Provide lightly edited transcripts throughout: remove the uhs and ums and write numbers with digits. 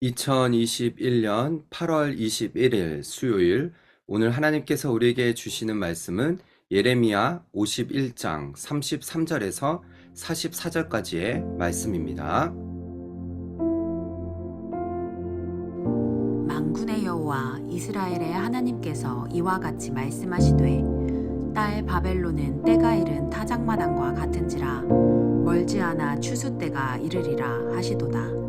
(2021년 8월 21일) 수요일, 오늘 하나님께서 우리에게 주시는 말씀은 예레미야 51장 33절에서 44절까지의 말씀입니다. 만군의 여호와 이스라엘의 하나님께서 이와 같이 말씀하시되, 딸 바벨론은 때가 이른 타작마당과 같은지라 멀지 않아 추수 때가 이르리라 하시도다.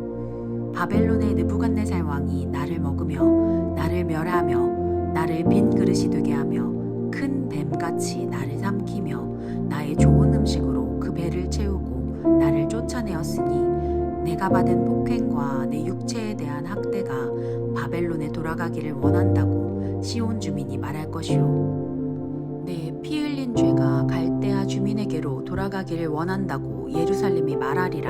바벨론의 느부갓네살 왕이 나를 먹으며 나를 멸하며 나를 빈 그릇이 되게 하며 큰 뱀같이 나를 삼키며 나의 좋은 음식으로 그 배를 채우고 나를 쫓아내었으니 내가 받은 폭행과 내 육체에 대한 학대가 바벨론에 돌아가기를 원한다고 시온 주민이 말할 것이요, 내 피 흘린 죄가 갈대아 주민에게로 돌아가기를 원한다고 예루살렘이 말하리라.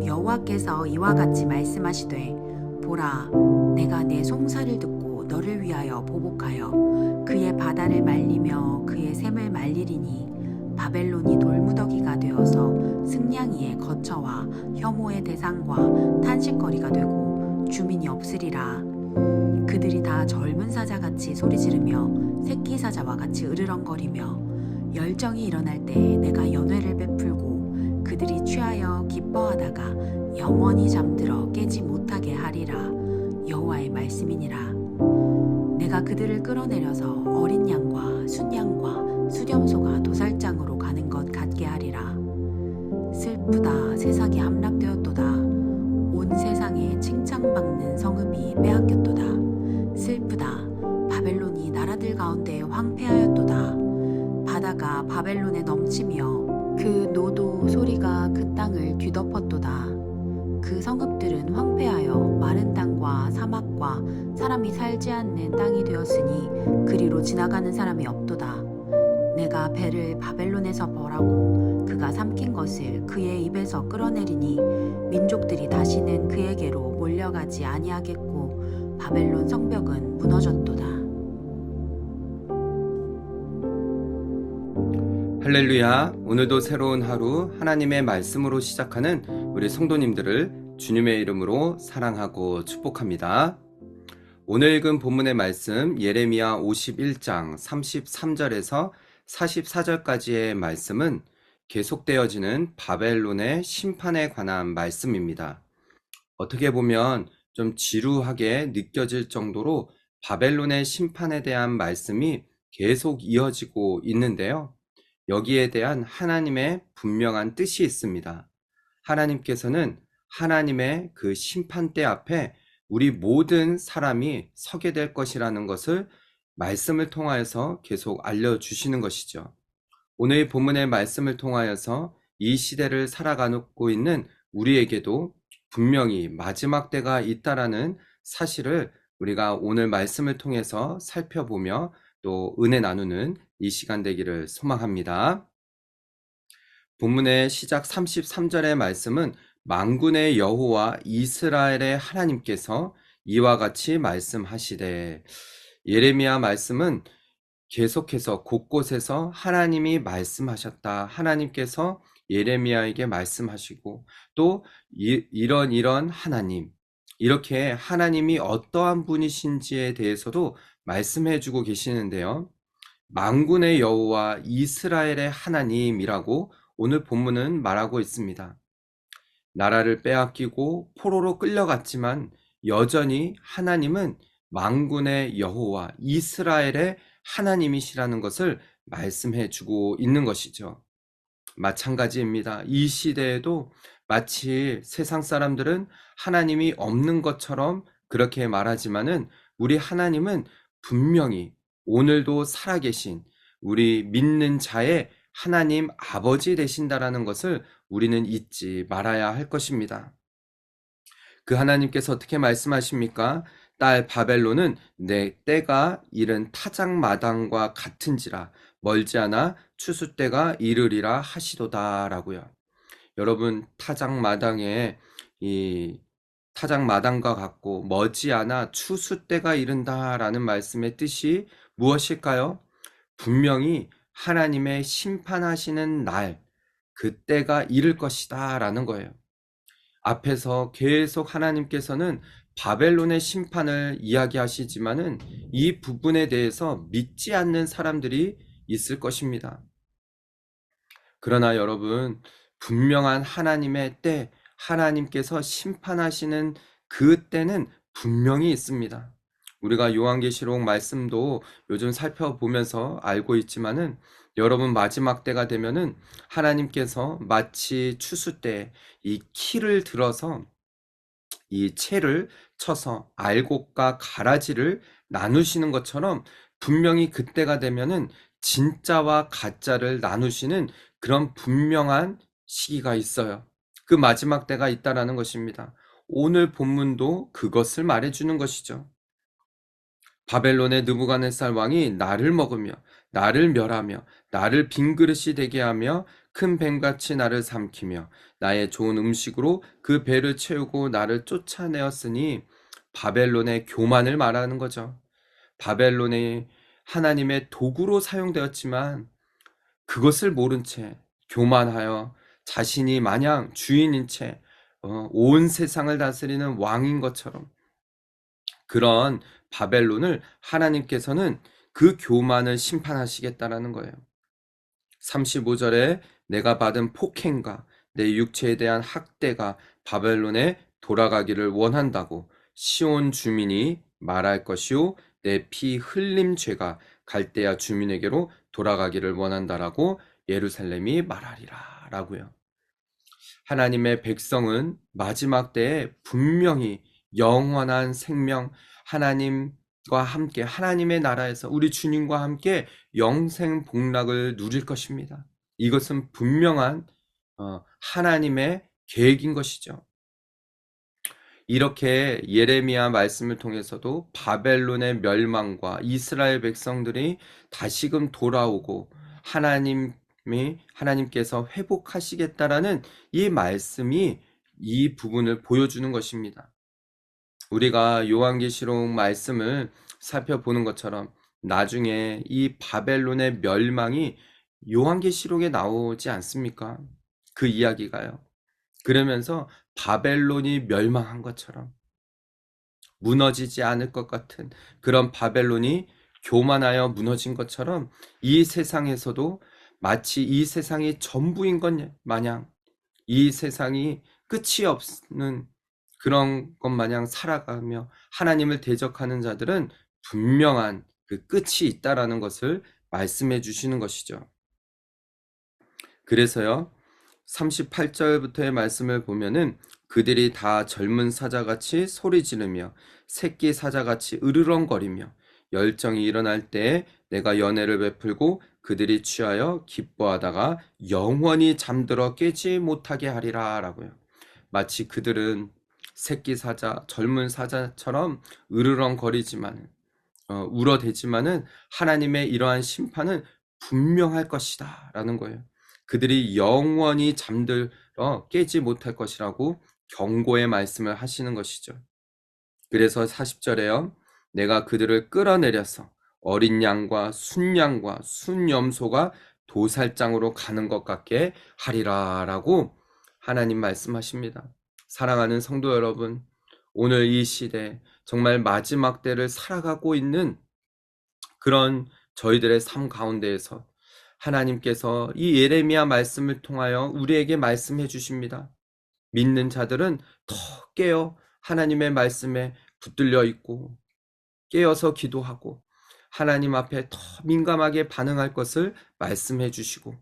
여호와께서 이와 같이 말씀하시되, 보라, 내가 내 송사를 듣고 너를 위하여 보복하여 그의 바다를 말리며 그의 샘을 말리리니 바벨론이 돌무더기가 되어서 승냥이의 거처와 혐오의 대상과 탄식거리가 되고 주민이 없으리라. 그들이 다 젊은 사자같이 소리지르며 새끼 사자와 같이 으르렁거리며 열정이 일어날 때 내가 연회를 베풀고 그들이 취하여 기뻐하다가 영원히 잠들어 깨지 못하게 하리라. 여호와의 말씀이니라. 내가 그들을 끌어내려서 어린 양과 순양과 수렴소가 도살장으로 가는 것 같게 하리라. 슬프다, 세상이 함락되었도다. 온 세상에 칭찬받는 성읍이 빼앗겼도다. 슬프다, 바벨론이 나라들 가운데 황폐하였도다. 바다가 바벨론에 넘치며 그 노도 소리가 그 땅을 뒤덮었도다. 그 성읍들은 황폐하여 마른 땅과 사막과 사람이 살지 않는 땅이 되었으니 그리로 지나가는 사람이 없도다. 내가 배를 바벨론에서 벌하고 그가 삼킨 것을 그의 입에서 끌어내리니 민족들이 다시는 그에게로 몰려가지 아니하겠고 바벨론 성벽은 무너졌도다. 할렐루야. 오늘도 새로운 하루 하나님의 말씀으로 시작하는 우리 성도님들을 주님의 이름으로 사랑하고 축복합니다. 오늘 읽은 본문의 말씀 예레미야 51장 33절에서 44절까지의 말씀은 계속되어지는 바벨론의 심판에 관한 말씀입니다. 어떻게 보면 좀 지루하게 느껴질 정도로 바벨론의 심판에 대한 말씀이 계속 이어지고 있는데요. 여기에 대한 하나님의 분명한 뜻이 있습니다. 하나님께서는 하나님의 그 심판대 앞에 우리 모든 사람이 서게 될 것이라는 것을 말씀을 통하여서 계속 알려주시는 것이죠. 오늘 본문의 말씀을 통하여서 이 시대를 살아가고 있는 우리에게도 분명히 마지막 때가 있다라는 사실을 우리가 오늘 말씀을 통해서 살펴보며 또 은혜 나누는 이 시간 되기를 소망합니다. 본문의 시작 33절의 말씀은 만군의 여호와 이스라엘의 하나님께서 이와 같이 말씀하시되, 예레미야 말씀은 계속해서 곳곳에서 하나님이 말씀하셨다, 하나님께서 예레미야에게 말씀하시고 또 이런 하나님, 이렇게 하나님이 어떠한 분이신지에 대해서도 말씀해주고 계시는데요. 만군의 여호와 이스라엘의 하나님이라고 오늘 본문은 말하고 있습니다. 나라를 빼앗기고 포로로 끌려갔지만 여전히 하나님은 만군의 여호와 이스라엘의 하나님이시라는 것을 말씀해주고 있는 것이죠. 마찬가지입니다. 이 시대에도 마치 세상 사람들은 하나님이 없는 것처럼 그렇게 말하지만은 우리 하나님은 분명히 오늘도 살아계신 우리 믿는 자의 하나님 아버지 되신다라는 것을 우리는 잊지 말아야 할 것입니다. 그 하나님께서 어떻게 말씀하십니까? 딸 바벨론은 내 때가 이른 타작마당과 같은지라 멀지 않아 추수 때가 이르리라 하시도다 라고요. 여러분, 타작마당에 이 타작마당과 같고 머지않아 추수 때가 이른다라는 말씀의 뜻이 무엇일까요? 분명히 하나님의 심판하시는 날, 그때가 이를 것이다라는 거예요. 앞에서 계속 하나님께서는 바벨론의 심판을 이야기하시지만은 이 부분에 대해서 믿지 않는 사람들이 있을 것입니다. 그러나 여러분, 분명한 하나님의 때, 하나님께서 심판하시는 그 때는 분명히 있습니다. 우리가 요한계시록 말씀도 요즘 살펴보면서 알고 있지만은 여러분, 마지막 때가 되면은 하나님께서 마치 추수 때 이 키를 들어서 이 채를 쳐서 알곡과 가라지를 나누시는 것처럼 분명히 그때가 되면은 진짜와 가짜를 나누시는 그런 분명한 시기가 있어요. 그 마지막 때가 있다라는 것입니다. 오늘 본문도 그것을 말해주는 것이죠. 바벨론의 느부갓네살 왕이 나를 먹으며 나를 멸하며 나를 빈 그릇이 되게 하며 큰 뱀같이 나를 삼키며 나의 좋은 음식으로 그 배를 채우고 나를 쫓아내었으니 바벨론의 교만을 말하는 거죠. 바벨론이 하나님의 도구로 사용되었지만 그것을 모른 채 교만하여 자신이 마냥 주인인 채 온 세상을 다스리는 왕인 것처럼 그런 바벨론을 하나님께서는 그 교만을 심판하시겠다라는 거예요. 35절에 내가 받은 폭행과 내 육체에 대한 학대가 바벨론에 돌아가기를 원한다고 시온 주민이 말할 것이요 내 피 흘림 죄가 갈대아 주민에게로 돌아가기를 원한다라고 예루살렘이 말하리라 라고요. 하나님의 백성은 마지막 때에 분명히 영원한 생명, 하나님과 함께 하나님의 나라에서 우리 주님과 함께 영생 복락을 누릴 것입니다. 이것은 분명한 하나님의 계획인 것이죠. 이렇게 예레미야 말씀을 통해서도 바벨론의 멸망과 이스라엘 백성들이 다시금 돌아오고 하나님께서 회복하시겠다라는 이 말씀이 이 부분을 보여주는 것입니다. 우리가 요한계시록 말씀을 살펴보는 것처럼 나중에 이 바벨론의 멸망이 요한계시록에 나오지 않습니까? 그 이야기가요. 그러면서 바벨론이 멸망한 것처럼 무너지지 않을 것 같은 그런 바벨론이 교만하여 무너진 것처럼 이 세상에서도 마치 이 세상이 전부인 것 마냥 이 세상이 끝이 없는 그런 것 마냥 살아가며 하나님을 대적하는 자들은 분명한 그 끝이 있다라는 것을 말씀해 주시는 것이죠. 그래서요, 38절부터의 말씀을 보면은 그들이 다 젊은 사자같이 소리 지르며 새끼 사자같이 으르렁거리며 열정이 일어날 때에 내가 연애를 베풀고 그들이 취하여 기뻐하다가 영원히 잠들어 깨지 못하게 하리라 라고요. 마치 그들은 새끼 사자, 젊은 사자처럼 으르렁거리지만 울어대지만은 하나님의 이러한 심판은 분명할 것이다 라는 거예요. 그들이 영원히 잠들어 깨지 못할 것이라고 경고의 말씀을 하시는 것이죠. 그래서 40절에요. 내가 그들을 끌어내려서 어린 양과 순양과 순염소가 도살장으로 가는 것 같게 하리라 라고 하나님 말씀하십니다. 사랑하는 성도 여러분, 오늘 이 시대 정말 마지막 때를 살아가고 있는 그런 저희들의 삶 가운데에서 하나님께서 이 예레미야 말씀을 통하여 우리에게 말씀해 주십니다. 믿는 자들은 더 깨어 하나님의 말씀에 붙들려 있고 깨어서 기도하고 하나님 앞에 더 민감하게 반응할 것을 말씀해 주시고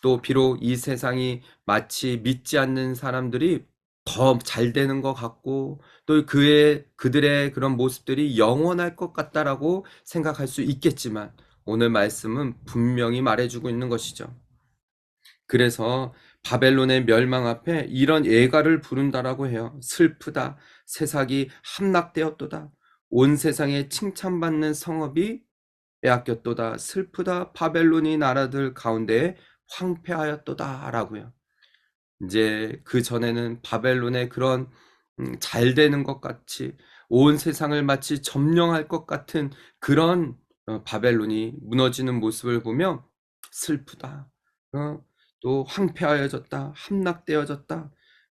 또 비록 이 세상이 마치 믿지 않는 사람들이 더 잘 되는 것 같고 또 그들의 그런 모습들이 영원할 것 같다라고 생각할 수 있겠지만 오늘 말씀은 분명히 말해주고 있는 것이죠. 그래서 바벨론의 멸망 앞에 이런 예가를 부른다라고 해요. 슬프다. 새삭이 함락되었도다. 온 세상에 칭찬받는 성읍이 빼앗겼도다. 슬프다. 바벨론이 나라들 가운데 황폐하였도다 라고요. 이제 그 전에는 바벨론의 그런 잘 되는 것 같이 온 세상을 마치 점령할 것 같은 그런 바벨론이 무너지는 모습을 보며 슬프다. 또 황폐하여졌다. 함락되어졌다.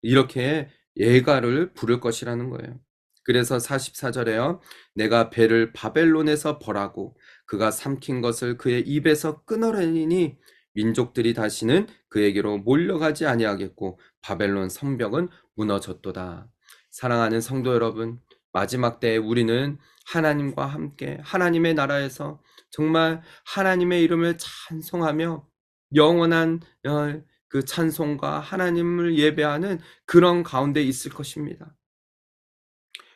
이렇게 예가를 부를 것이라는 거예요. 그래서 44절에요. 내가 배를 바벨론에서 벌하고 그가 삼킨 것을 그의 입에서 끊어내리니 민족들이 다시는 그에게로 몰려가지 아니하겠고 바벨론 성벽은 무너졌도다. 사랑하는 성도 여러분, 마지막 때에 우리는 하나님과 함께 하나님의 나라에서 정말 하나님의 이름을 찬송하며 영원한 그 찬송과 하나님을 예배하는 그런 가운데 있을 것입니다.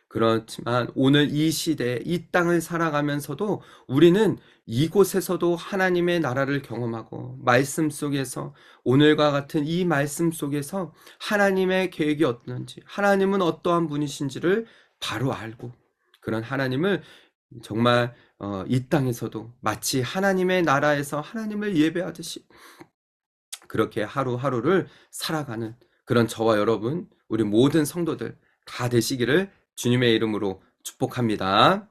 그렇지만 오늘 이 시대에 이 땅을 살아가면서도 우리는 이곳에서도 하나님의 나라를 경험하고 말씀 속에서 오늘과 같은 이 말씀 속에서 하나님의 계획이 어떤지 하나님은 어떠한 분이신지를 바로 알고 그런 하나님을 정말 이 땅에서도 마치 하나님의 나라에서 하나님을 예배하듯이 그렇게 하루하루를 살아가는 그런 저와 여러분 우리 모든 성도들 다 되시기를 주님의 이름으로 축복합니다.